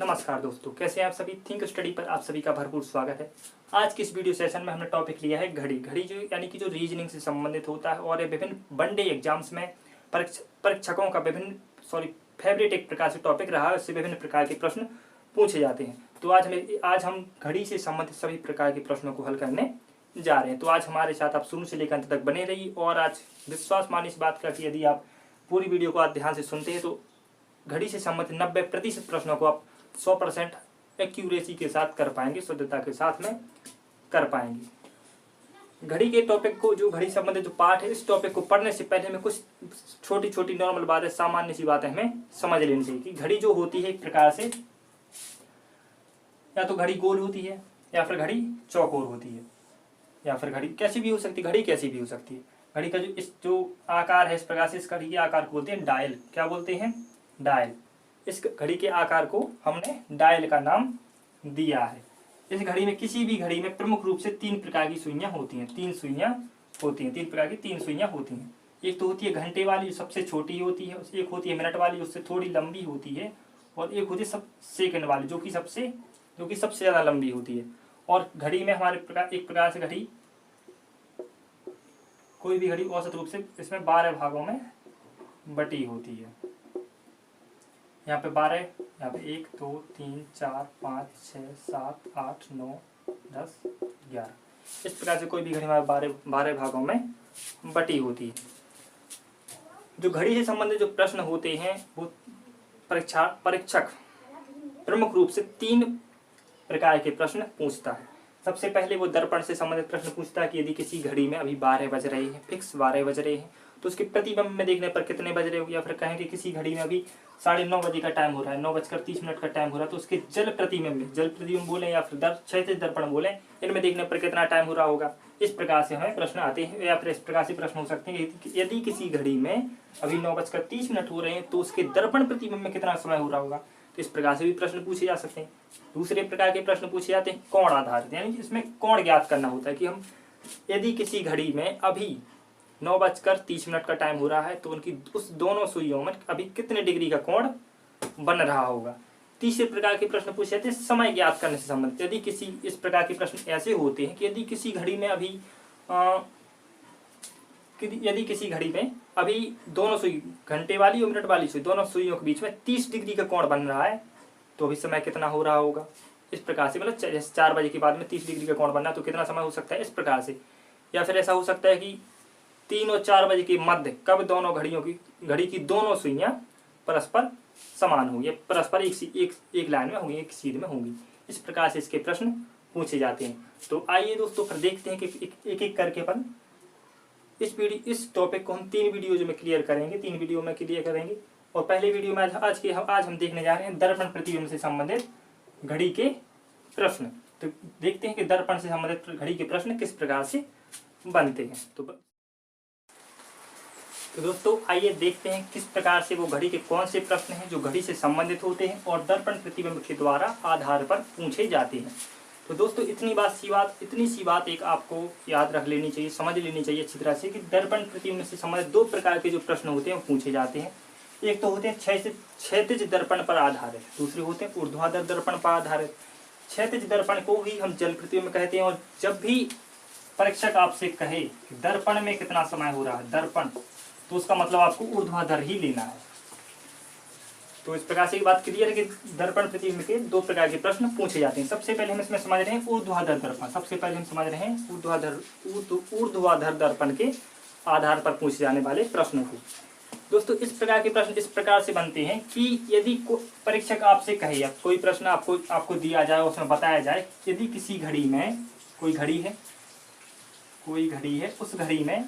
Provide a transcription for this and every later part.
नमस्कार दोस्तों, कैसे हैं आप सभी। थिंक स्टडी पर आप सभी का भरपूर स्वागत है। आज की इस वीडियो सेशन में हमने टॉपिक लिया है घड़ी। घड़ी जो यानी कि जो रीजनिंग से संबंधित होता है और ये विभिन्न वनडे एग्जाम्स में परीक्षकों का फेवरेट एक प्रकार से टॉपिक रहा है। उससे विभिन्न प्रकार के प्रश्न पूछे जाते हैं। तो आज हम घड़ी से संबंधित सभी प्रकार के प्रश्नों को हल करने जा रहे हैं। तो आज हमारे साथ आप शुरू से लेकर अंत तक बने रहिए और आज विश्वास मानिए इस बात का कि यदि आप पूरी वीडियो को आज ध्यान से सुनते हैं तो घड़ी से संबंधित 90% प्रश्नों को आप 100% एक्यूरेसी के साथ कर पाएंगे, शुद्धता के साथ में कर पाएंगे। घड़ी के टॉपिक को, जो घड़ी संबंधित जो पार्ट है, इस टॉपिक को पढ़ने से पहले हमें कुछ छोटी छोटी नॉर्मल बातें, सामान्य सी बातें हमें समझ लेनी चाहिए कि घड़ी जो होती है एक प्रकार से या तो घड़ी गोल होती है या फिर घड़ी चौकोर होती है या फिर घड़ी कैसी भी हो सकती है। घड़ी कैसी भी हो सकती है। घड़ी का जो आकार है, इस प्रकार से इस घड़ी के आकार को बोलते हैं डायल। क्या बोलते हैं? डायल। इस घड़ी के आकार को हमने डायल का नाम दिया है। इस घड़ी में, किसी भी घड़ी में प्रमुख रूप से 3 प्रकार की सुइयां होती हैं। 3 सुइयां होती हैं, 3 प्रकार की 3 सुइयां होती हैं। एक तो होती है घंटे वाली, सबसे छोटी होती है। एक होती है मिनट वाली, उससे थोड़ी लंबी होती है। और एक होती है सेकंड वाली, जो कि सबसे ज़्यादा लंबी होती है। और घड़ी में हमारे एक प्रकार से घड़ी, कोई भी घड़ी औसत रूप से इसमें 12 भागों में बटी होती है। यहाँ पे 12, यहाँ पे 1 2 3 4 5 6 7 8 9 10 11, इस प्रकार से कोई भी घड़ी हमारे 12 भागों में बटी होती है। जो घड़ी से संबंधित जो प्रश्न होते हैं वो परीक्षक प्रमुख रूप से 3 प्रकार के प्रश्न पूछता है। सबसे पहले वो दर्पण से संबंधित प्रश्न पूछता है कि यदि किसी घड़ी में अभी 12 बज रहे हैं, फिक्स 12 बज रहे हैं, तो उसके प्रतिबिंब में देखने पर कितने बज रहे हो। या फिर कहें कि किसी घड़ी में अभी 9:30 बजे का टाइम हो रहा है, 9:30 का टाइम हो रहा है, तो उसके जल प्रतिबिंब बोले या फिर क्षैतिज दर्पण बोले, इनमें देखने पर कितना टाइम हो रहा होगा। इस प्रकार से हमें प्रश्न आते हैं। या फिर इस प्रकार से प्रश्न हो सकते हैं कि यदि किसी घड़ी में अभी 9:30 हो रहे हैं तो उसके दर्पण प्रतिबिंब में कितना समय हो रहा होगा। तो इस प्रकार से भी प्रश्न पूछे जा सकते हैं। दूसरे प्रकार के प्रश्न पूछे जाते हैं कोण आधारित, यानी इसमें कोण ज्ञात करना होता है कि हम यदि किसी घड़ी में अभी 9:30 का टाइम हो रहा है तो उनकी उस दोनों सुइयों में अभी कितने डिग्री का कोण बन रहा होगा। तीसरे प्रकार के प्रश्न पूछे जाते हैं समय ज्ञात करने से संबंधित। इस प्रकार के प्रश्न ऐसे होते हैं कि यदि किसी घड़ी में अभी दोनों सुई, घंटे वाली और मिनट वाली सुई, दोनों सुइयों के बीच में 30 डिग्री का कोण बन रहा है तो अभी समय कितना हो रहा होगा। इस प्रकार से, मतलब जैसे 4 बजे के बाद में 30 डिग्री का कोण बनना है तो कितना समय हो सकता है, इस प्रकार से। या फिर ऐसा हो सकता है कि 3 और 4 बजे के मध्य कब दोनों घड़ी की दोनों सुइयां परस्पर समान होंगी, परस्पर एक लाइन में होंगी, एक सीध में होंगी। इस प्रकार से इसके प्रश्न पूछे जाते हैं। तो आइए दोस्तों फिर देखते हैं कि एक एक करके अपन इस टॉपिक को हम 3 वीडियो में क्लियर करेंगे। 3 वीडियो में क्लियर करेंगे। और पहले वीडियो में आज हम देखने जा रहे हैं दर्पण प्रतिबिंब से संबंधित घड़ी के प्रश्न। तो देखते हैं कि दर्पण से संबंधित घड़ी के प्रश्न किस प्रकार से बनते हैं। तो दोस्तों आइए देखते हैं किस प्रकार से वो घड़ी के कौन से प्रश्न हैं जो घड़ी से संबंधित होते हैं और दर्पण प्रतिबिंब के द्वारा आधार पर पूछे जाते हैं। तो दोस्तों इतनी सी बात एक आपको याद रख लेनी चाहिए, समझ लेनी चाहिए अच्छी तरह से कि दर्पण प्रतिबिंब से संबंधित 2 प्रकार के जो प्रश्न होते हैं वो पूछे जाते हैं। एक तो होते हैं क्षैतिज दर्पण पर आधारित, दूसरे होते हैं ऊर्ध्वाधर दर्पण पर आधारित। क्षैतिज दर्पण को ही हम जल प्रतिबिंब कहते हैं। और जब भी परीक्षक आपसे कहे कि दर्पण में कितना समय हो रहा है, दर्पण, तो उसका मतलब आपको ऊर्ध्वाधर ही लेना है। तो इस प्रकार से एक बात क्लियर है कि दर्पण प्रतिबिंब के 2 प्रकार के प्रश्न पूछे जाते हैं। सबसे पहले हम इसमें समझ रहे हैं ऊर्ध्वाधर दर्पण। सबसे पहले हम समझ रहे हैं ऊर्ध्वाधर दर्पण के आधार पर पूछे जाने वाले प्रश्नों को। दोस्तों इस प्रकार के प्रश्न इस प्रकार से बनते हैं कि यदि परीक्षक आपसे कहे या कोई प्रश्न आपको दिया जाए, उसमें बताया जाए यदि किसी घड़ी में कोई घड़ी है, उस घड़ी में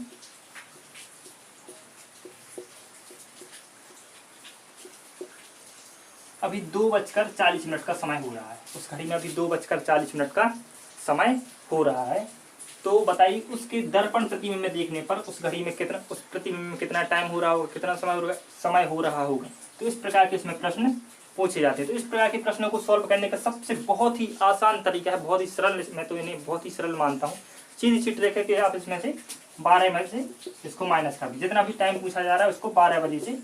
अभी 2:40 का समय हो रहा है, उस घड़ी में अभी 2:40 का समय हो रहा है, तो बताइए उसके दर्पण प्रतिबिंब में देखने पर उस घड़ी में उस प्रतिबिंब में कितना टाइम हो रहा होगा, कितना समय हो रहा होगा। तो इस प्रकार के इसमें प्रश्न पूछे जाते हैं। तो इस प्रकार के प्रश्नों को सॉल्व करने का सबसे बहुत ही आसान तरीका है, बहुत ही सरल, मैं तो इन्हें बहुत ही सरल मानता हूँ। सीधी सीट रेखा के आप इसमें से 12 बजे से इसको माइनस कर दें, जितना भी टाइम पूछा जा रहा है उसको 12 बजे से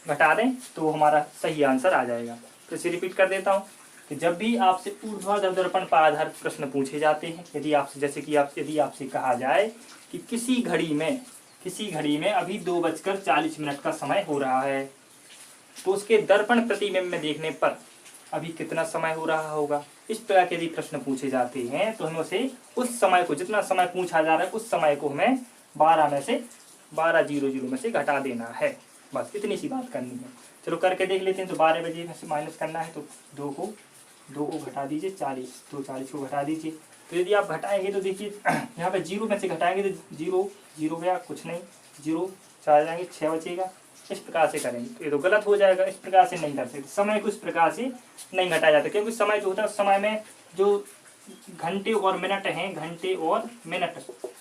घटा दें तो हमारा सही आंसर आ जाएगा। फिर से रिपीट कर देता हूँ, कि जब भी आपसे ऊर्ध्वाधर दर्पण पर आधारित प्रश्न पूछे जाते हैं, यदि आपसे जैसे कि यदि आपसे कहा जाए कि किसी घड़ी में अभी 2:40 का समय हो रहा है, तो उसके दर्पण प्रतिबिंब में देखने पर अभी कितना समय हो रहा होगा। इस प्रकार के यदि प्रश्न पूछे जाते हैं तो हमें उसे उस समय को, जितना समय पूछा जा रहा है उस समय को हमें 12:00 में से घटा देना है। बस इतनी सी बात करनी है। चलो करके देख लेते हैं। तो 12 बजे में से माइनस करना है, तो 2 को घटा दीजिए 40, तो 40 को घटा दीजिए। तो यदि आप घटाएंगे तो देखिए यहाँ पे 0 में से घटाएंगे तो 0 गया, कुछ नहीं, 0 4 जाएंगे, 6 बचेगा। इस प्रकार से करेंगे तो ये तो गलत हो जाएगा। इस प्रकार से नहीं कर सकते, समय को इस प्रकार से नहीं घटाया जाता, क्योंकि समय जो होता है उस समय में जो घंटे और मिनट हैं, घंटे और मिनट,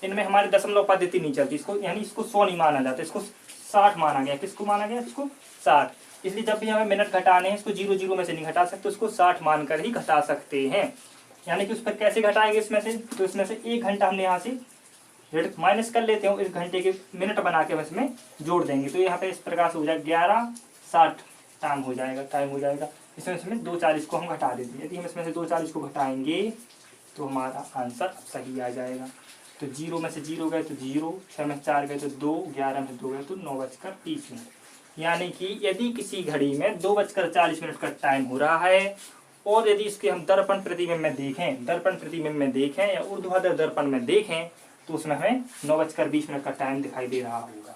इनमें हमारी दशमलव पद्धति नहीं चलती। इसको यानी इसको 100 नहीं माना जाता, इसको 60 माना गया। किसको माना गया? इसको 60। इसलिए जब भी हमें मिनट घटाने हैं, इसको 0 में से नहीं घटा सकते, उसको 60 मानकर ही घटा सकते हैं। यानी कि उस पर कैसे घटाएंगे इसमें से? तो इसमें से 1 घंटा हमने यहाँ से माइनस कर लेते हो, इस घंटे के मिनट बना के इसमें जोड़ देंगे। तो यहाँ पे इस प्रकार से हो जाएगा 11:60 टाइम हो जाएगा। इसमें 2:40 को हम घटा देते हैं। यदि हम इसमें से 2:40 को घटाएंगे तो हमारा आंसर सही आ जाएगा। तो 0 में से 0 गए तो 0, 6 में 4 गए तो 2, 11 में 2 गए तो 9:30। यानी कि यदि किसी घड़ी में 2:40 का टाइम हो रहा है और यदि इसके हम दर्पण प्रतिबिंब में देखें या ऊर्ध्वाधर दर्पण में देखें तो उसमें हमें 9:20 का टाइम दिखाई दे रहा होगा।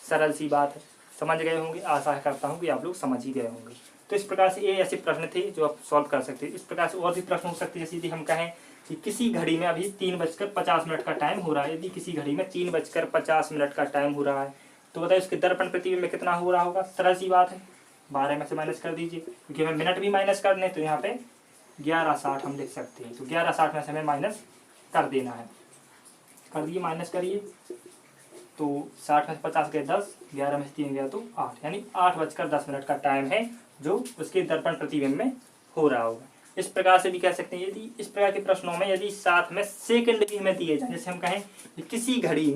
सरल सी बात है, समझ गए होंगे। आशा करता हूँ कि आप लोग समझ ही गए होंगे। तो इस प्रकार से ये ऐसे प्रश्न थे जो आप सॉल्व कर सकते हैं। इस प्रकार से और भी प्रश्न हो सकते हैं, जैसे यदि हम कहें कि किसी घड़ी में अभी 3:50 का टाइम हो रहा है। यदि किसी घड़ी में 3:50 का टाइम हो रहा है तो बताइए उसके दर्पण प्रतिबिंब में कितना हो रहा होगा। सरल सी बात है, 12 में से माइनस कर दीजिए, क्योंकि हमें मिनट भी माइनस करने, तो यहाँ पे 11:60 हम लिख सकते हैं। तो 11:60 में से हमें माइनस कर देना है। कर दिए, माइनस करिए, तो 60 में से 50 गए 10, 11 में से 3 गया तो 8, यानी 8:10 का टाइम है जो उसके दर्पण प्रतिबिंब में हो रहा होगा। इस प्रकार से भी कह सकते हैं। यदि इस प्रकार के प्रश्नों में यदि साथ में सेकंड भी हमें दिए जाए, जैसे हम कहें कि किसी घड़ी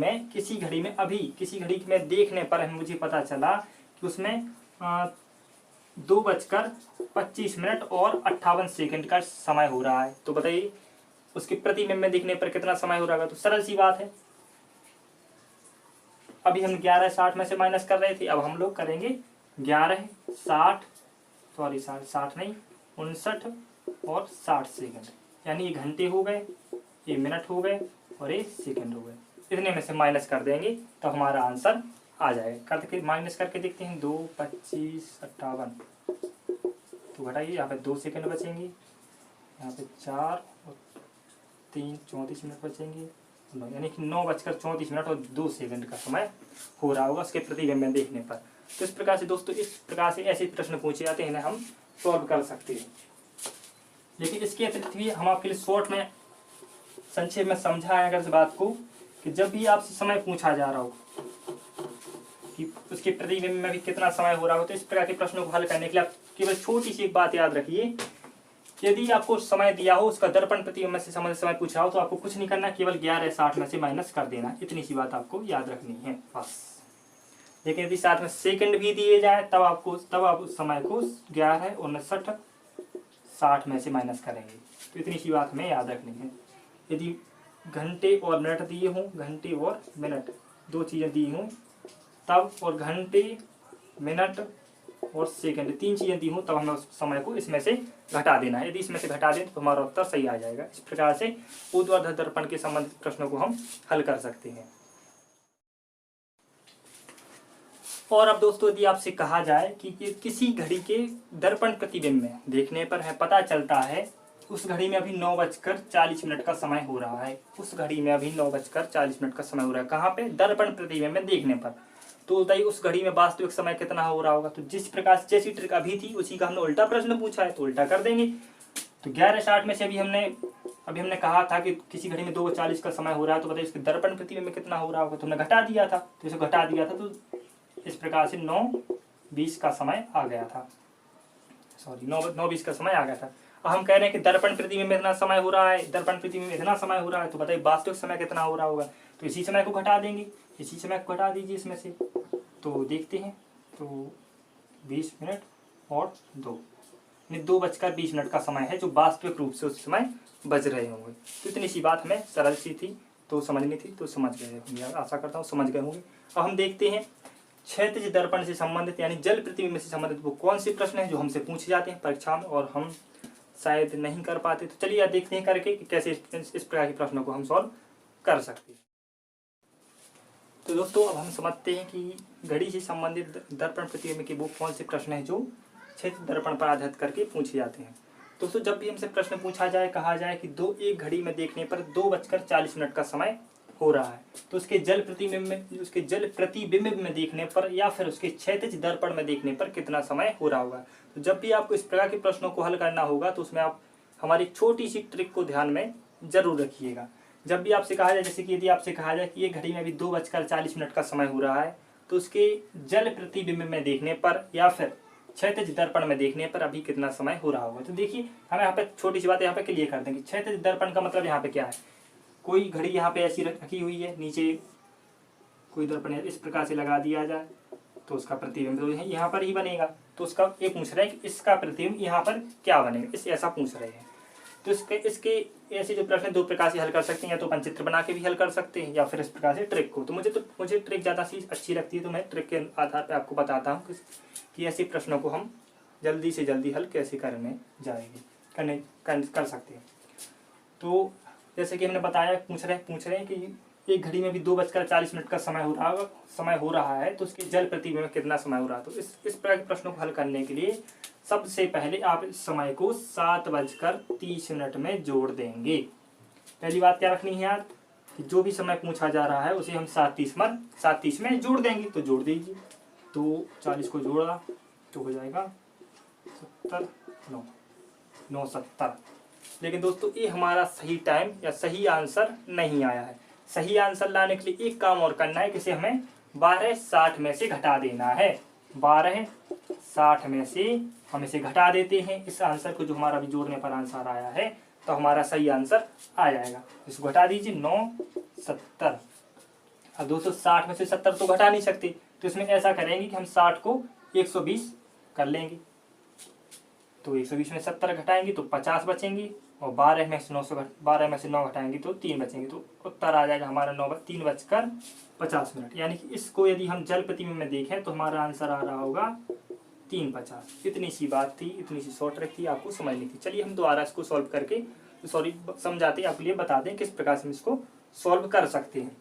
में देखने पर मुझे पता चला कि उसमें 2:25 और 58 का समय हो रहा है, तो बताइए उसके प्रतिबिंब में देखने पर कितना समय हो रहा है। तो सरल सी बात है, अभी हम 11:60 में से माइनस कर रहे थे, अब हम लोग करेंगे 59 और 60 सेकंड, यानी ये घंटे हो गए, ये मिनट हो गए और ये सेकंड हो गए। इतने में से माइनस कर देंगे तो हमारा आंसर आ जाएगा। करके माइनस करके देखते हैं। 2, 25, 58, तो घटाइए, यहाँ पे 2 सेकंड बचेंगे, यहाँ पे 4 और 3, 34 मिनट बचेंगे, यानी कि 9:34 और 2 सेकंड का समय हो रहा होगा उसके प्रतिबिंब में देखने पर। तो इस प्रकार से दोस्तों, इस प्रकार से ऐसे प्रश्न पूछे जाते हैं, हम सॉल्व कर सकते हैं। लेकिन इसके अतिरिक्त भी हम आपके लिए शॉर्ट में संक्षेप में समझाएं अगर इस बात को, कि जब भी आपसे समय पूछा जा रहा हो कि उसके प्रतिबिंब में भी कितना समय हो रहा हो, तो इस प्रकार के प्रश्नों को हल करने के लिए आप केवल छोटी सी एक बात याद रखिए। यदि आपको समय दिया हो, उसका दर्पण प्रतिबिंब में से समय पूछा हो, तो आपको कुछ नहीं करना, केवल 11:60 में से माइनस कर देना। इतनी सी बात आपको याद रखनी है बस। लेकिन यदि साथ में सेकंड भी दिए जाए तब आप उस समय को 11 और 60 में से माइनस करेंगे। तो इतनी सी बात हमें याद रखनी है। यदि घंटे और मिनट दिए हों, घंटे और मिनट 2 चीज़ें दी हों तब, और घंटे, मिनट और सेकंड 3 चीज़ें दी हों तब हमें उस समय को इसमें से घटा देना है। यदि इसमें से घटा दें तो हमारा उत्तर सही आ जाएगा। इस प्रकार से ऊर्ध्वाधर दर्पण के संबंधित प्रश्नों को हम हल कर सकते हैं। और अब दोस्तों, यदि आपसे कहा जाए कि किसी घड़ी के दर्पण प्रतिबिंब में देखने पर है पता चलता है उस घड़ी में अभी 9:40 का समय हो रहा है। उस घड़ी में अभी 9:40 का समय हो रहा है। कहाँ पे? दर्पण प्रतिबिंब में देखने पर। तो बताइए उस घड़ी में वास्तविक समय कितना हो रहा होगा। तो जिस प्रकार से जैसी ट्रिक अभी थी उसी का हमने उल्टा प्रश्न पूछा है, तो उल्टा कर देंगे। तो 11:60 में से अभी हमने कहा था कि किसी घड़ी में 2:40 का समय हो रहा है, तो बताइए इसके दर्पण प्रतिबिंब में कितना हो रहा होगा। तो हमने घटा दिया था, तो इसे घटा दिया था, तो इस प्रकार से 9:20 का समय आ गया था। 9:20 का समय आ गया था। अब हम कह रहे हैं कि दर्पण प्रतिबिंब में इतना समय हो रहा है, दर्पण प्रतिबिंब में इतना समय हो रहा है, तो बताइए वास्तविक समय कितना हो रहा होगा। तो इसी समय को घटा देंगे, इसी समय को घटा दीजिए इसमें से। तो देखते हैं, तो 20 मिनट और 2, यानी 2:20 का समय है जो वास्तविक रूप से उस समय बज रहे होंगे। तो इतनी सी बात हमें सरल सी थी, तो समझनी थी, तो समझ गए होंगे, आशा करता हूँ समझ गए होंगे। अब हम देखते हैं क्षैतिज दर्पण से संबंधित यानी जल प्रतिबिंब से संबंधित वो कौन से प्रश्न हैं जो हमसे पूछे जाते हैं परीक्षा में और हम शायद नहीं कर पाते। तो चलिए देखते हैं करके कि कैसे इस प्रकार के प्रश्नों को हम सॉल्व कर सकते हैं। तो दोस्तों अब हम समझते हैं कि घड़ी से संबंधित दर्पण प्रतिबिंब के वो कौन से प्रश्न हैं जो क्षैतिज दर्पण पर आधारित करके पूछे जाते हैं। दोस्तों जब भी हमसे प्रश्न पूछा जाए, कहा जाए कि एक घड़ी में देखने पर 2:40 का समय हो रहा है, तो उसके जल प्रतिबिंब में देखने पर या फिर उसके क्षैतिज दर्पण में देखने पर कितना समय हो रहा होगा। तो जब भी आपको इस प्रकार के प्रश्नों को हल करना होगा तो उसमें आप हमारी छोटी सी ट्रिक को ध्यान में जरूर रखिएगा। जब भी आपसे कहा जाए, जैसे कि यदि आपसे कहा जाए कि एक घड़ी में अभी 2:40 का समय हो रहा है, तो उसके जल प्रतिबिंब में देखने पर या फिर क्षैतिज दर्पण में देखने पर अभी कितना समय हो रहा होगा। तो देखिए हमें यहाँ पे छोटी सी बात यहाँ पे क्लियर कर देंगे। क्षैतिज दर्पण का मतलब यहाँ पे क्या है, कोई घड़ी यहाँ पे ऐसी रखी हुई है, नीचे कोई दर्पण इस प्रकार से लगा दिया जाए तो उसका प्रतिबिंब तो यहाँ पर ही बनेगा। तो उसका ये पूछ रहे हैं कि इसका प्रतिबिंब यहाँ पर क्या बनेगा, इस ऐसा पूछ रहे हैं। तो इसके ऐसे जो प्रश्न 2 प्रकार से हल कर सकते हैं, या तो अपन चित्र बना के भी हल कर सकते हैं या फिर इस प्रकार से ट्रिक को। तो मुझे ट्रिक ज़्यादा सी अच्छी लगती है, तो मैं ट्रिक के आधार पर आपको बताता हूँ कि ऐसे प्रश्नों को हम जल्दी से जल्दी हल कैसे कर सकते हैं। तो जैसे कि हमने बताया, पूछ रहे हैं कि एक घड़ी में भी 2:40 का समय हो रहा है, तो उसके जल प्रतिबिंब में कितना समय हो रहा है। तो इस प्रकार के प्रश्नों को हल करने के लिए सबसे पहले आप इस समय को 7:30 में जोड़ देंगे। पहली बात क्या रखनी है यार, कि जो भी समय पूछा जा रहा है उसे हम 7:30 में जोड़ देंगे। तो जोड़ दीजिए, तो 40 को जोड़ा तो हो जाएगा 70, 9 70। लेकिन दोस्तों ये हमारा सही टाइम या सही आंसर नहीं आया है। सही आंसर लाने के लिए एक काम और करना है, कि हमें 12:60 में से घटा देना है। 12:60 में से हम इसे घटा देते हैं इस आंसर को, जो हमारा अभी जोड़ने पर आंसर आया है, तो हमारा सही आंसर आ जाएगा। इसको घटा दीजिए, 9 70। अब 260 में से 70 तो घटा नहीं सकते, तो इसमें ऐसा करेंगे कि हम 60 को 120 कर लेंगे। तो 120 में 70 घटाएंगे तो 50 बचेंगे, और 12 में से 9 घटाएंगे तो 3 बचेंगे। तो उत्तर आ जाएगा हमारा 3:50। यानी कि इसको यदि हम जल प्रतिबिंब में देखें तो हमारा आंसर आ रहा होगा 3:50। इतनी सी बात थी, इतनी सी शॉर्ट ट्रिक थी, आपको समझनी थी। चलिए हम दोबारा इसको सॉल्व करके समझाते हैं, आपके लिए बताते हैं किस प्रकार से हम इसको सॉल्व कर सकते हैं।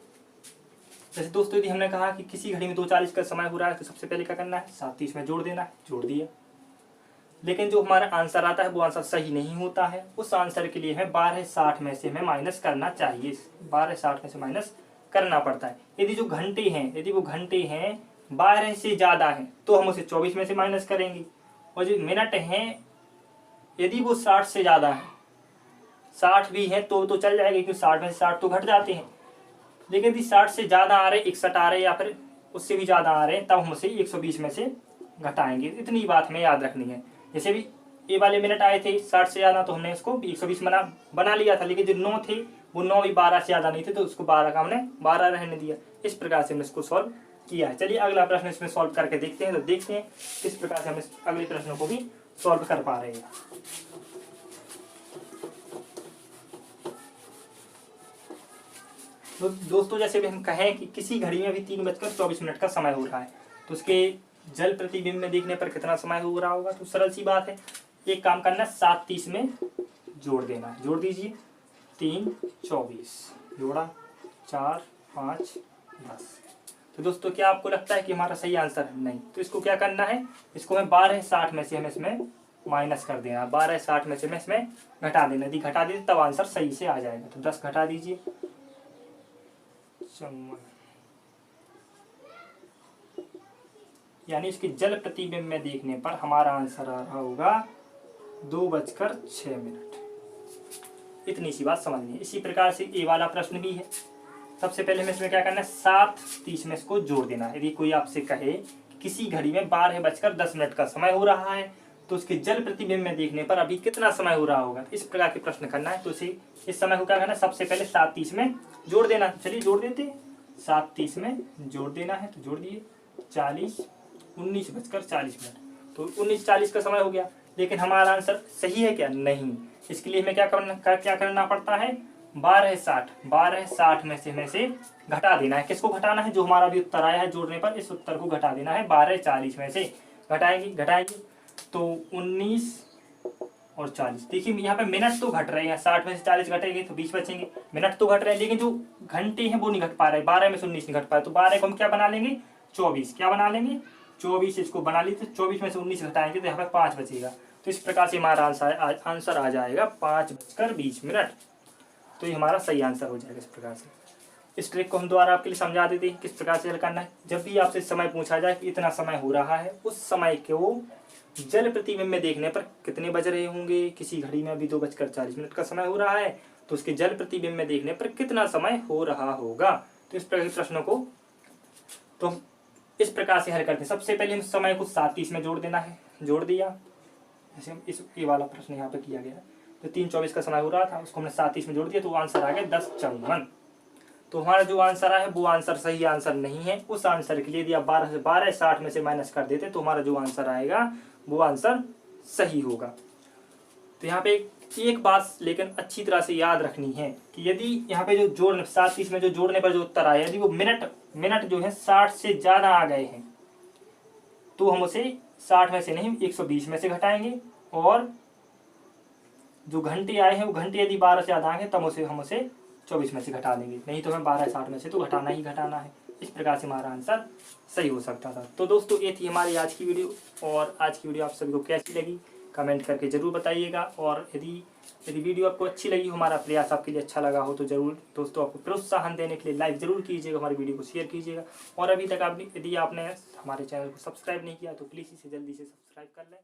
जैसे दोस्तों यदि हमने कहा कि किसी घड़ी में 2:40 का समय हो रहा है, तो सबसे पहले क्या करना है, 7:30 में जोड़ देना है। जोड़ दिया, लेकिन जो हमारा आंसर आता है वो आंसर सही नहीं होता है। उस आंसर के लिए हमें 12:60 में से हमें माइनस करना चाहिए। 12:60 में से माइनस करना पड़ता है। यदि वो घंटे हैं 12 से ज़्यादा हैं, तो हम उसे 24 में से माइनस करेंगे। और जो मिनट हैं, यदि वो 60 से ज़्यादा है, 60 भी है तो चल जाएगा, क्योंकि 60 में से 60 तो घट जाते हैं। लेकिन यदि 60 से ज़्यादा आ रहे, 61 आ रहे या फिर उससे भी ज़्यादा आ रहे हैं, तब हम उसे 120 में से घटाएंगे। इतनी बात हमें याद रखनी है। जैसे भी ये वाले मिनट आए थे 60 से ज़्यादा, तो हमने इसको 120 बना लिया था। लेकिन जो 9 थे वो 9 भी 12 से ज़्यादा नहीं थे, तो उसको 12 का हमने 12 रहने दिया। इस प्रकार से हमने इसको सॉल्व किया है। चलिए अगला प्रश्न इसमें सॉल्व करके देखते हैं। तो देखते हैं किस प्रकार से हम इस अगले प्रश्नों को भी सॉल्व कर पा रहे हैं। तो दोस्तों जैसे भी हम कहें कि किसी घड़ी में भी 3:24 का समय हो रहा है, तो उसके जल प्रतिबिंब में देखने पर कितना समय हो रहा होगा। तो सरल सी बात है, एक काम करना, 7:30 में जोड़ देना है। जोड़ दीजिए, 3 24 जोड़ा 4 5 10। तो दोस्तों क्या आपको लगता है कि हमारा सही आंसर है? नहीं। तो इसको क्या करना है, इसको हमें 12:60 में से हमें इसमें माइनस कर देना। 12:60 में से हमें इसमें घटा देना। यदि घटा दीजिए तब आंसर सही से आ जाएगा। तो 10 घटा दीजिए, 54। यानी इसके जल प्रतिबिंब में देखने पर हमारा आंसर आ रहा होगा 2:06। इतनी सी बात समझनी है। इसी प्रकार से ये वाला प्रश्न भी है। सबसे पहले हमें इसमें क्या करना है, 7:30 में इसको जोड़ देना है। यदि कोई आपसे कहे कि किसी घड़ी में 12:10 का समय हो रहा है, तो उसके जल प्रतिबिंब में देखने पर अभी कितना समय हो रहा होगा, इस प्रकार के प्रश्न करना है। तो इस समय को क्या करना है, सबसे पहले 7:30 में जोड़ देना। चलिए जोड़ देते हैं, 7:30 में जोड़ देना है। तो जोड़ दिए, 19:40। तो 19:40 का समय हो गया। लेकिन हमारा आंसर सही है क्या? नहीं। इसके लिए हमें क्या करना पड़ता है? 1260 में से घटा देना है। किसको घटाना है? जो हमारा भी उत्तर आया है जोड़ने पर, इस उत्तर को घटा देना है। 1240 में से घटाएंगे तो 19 और 40। देखिए यहाँ पे मिनट तो घट रहे हैं, 60 में से 40 घटेंगे तो 20 बचेंगे। मिनट तो घट रहे हैं लेकिन जो घंटे हैं वो नहीं घट पा रहे। 12 में से 19 नहीं घट पा रहे, तो 12 को हम क्या बना लेंगे? 24। क्या बना लेंगे? 24। इसको बना लीजिए, 24 में से 19 घटाएंगे तो यहाँ पे 5 बचेगा। तो इस प्रकार से हमारा आंसर आ जाएगा 5:20। तो ये हमारा सही आंसर हो जाएगा। इस प्रकार से इस ट्रिक को हम दोबारा आपके लिए समझा देते हैं किस प्रकार से हल करना है। जब भी आपसे समय पूछा जाए कि इतना समय हो रहा है, उस समय को जल प्रतिबिंब में देखने पर कितने बज रहे होंगे। किसी घड़ी में अभी 2:40 का समय हो रहा है, तो उसके जल प्रतिबिंब में देखने पर कितना समय हो रहा होगा। तो इस प्रकार के प्रश्नों को तो इस प्रकार से हल करते हैं। सबसे पहले हम समय को 37 में जोड़ देना है। जोड़ दिया, जैसे हम ये वाला प्रश्न यहाँ पे किया गया, तो 3:24 का समय हो रहा था, उसको हमने 37 में जोड़ दिया, तो आंसर आ गया 10:54। तो हमारा जो आंसर आया है वो आंसर सही आंसर नहीं है। उस आंसर के लिए यदि आप 1260 में से माइनस कर देते तो हमारा जो आंसर आएगा वो आंसर सही होगा। तो यहाँ पे एक बात लेकिन अच्छी तरह से याद रखनी है कि यदि यहाँ पे जो जोड़ने 37 में जो जोड़ने पर जो उत्तर आया, यदि वो मिनट जो है 60 से ज्यादा आ गए हैं, तो हम उसे 60 में से नहीं 120 में से घटाएंगे। और जो घंटे आए हैं वो घंटे यदि 12 से ज्यादा आएंगे तब हम उसे 24 में से घटा देंगे। नहीं तो हमें 1260 में से तो घटाना ही घटाना है। इस प्रकार से हमारा आंसर सही हो सकता था। तो दोस्तों ये थी हमारी आज की वीडियो, और आज की वीडियो आप सभी को कैसी लगी कमेंट करके जरूर बताइएगा। और यदि वीडियो आपको अच्छी लगी, हमारा प्रयास आपके लिए अच्छा लगा हो, तो जरूर दोस्तों आपको प्रोत्साहन देने के लिए लाइक जरूर कीजिएगा, हमारी वीडियो को शेयर कीजिएगा। और अभी तक यदि आपने हमारे चैनल को सब्सक्राइब नहीं किया तो प्लीज़ इसे जल्दी से सब्सक्राइब कर लें।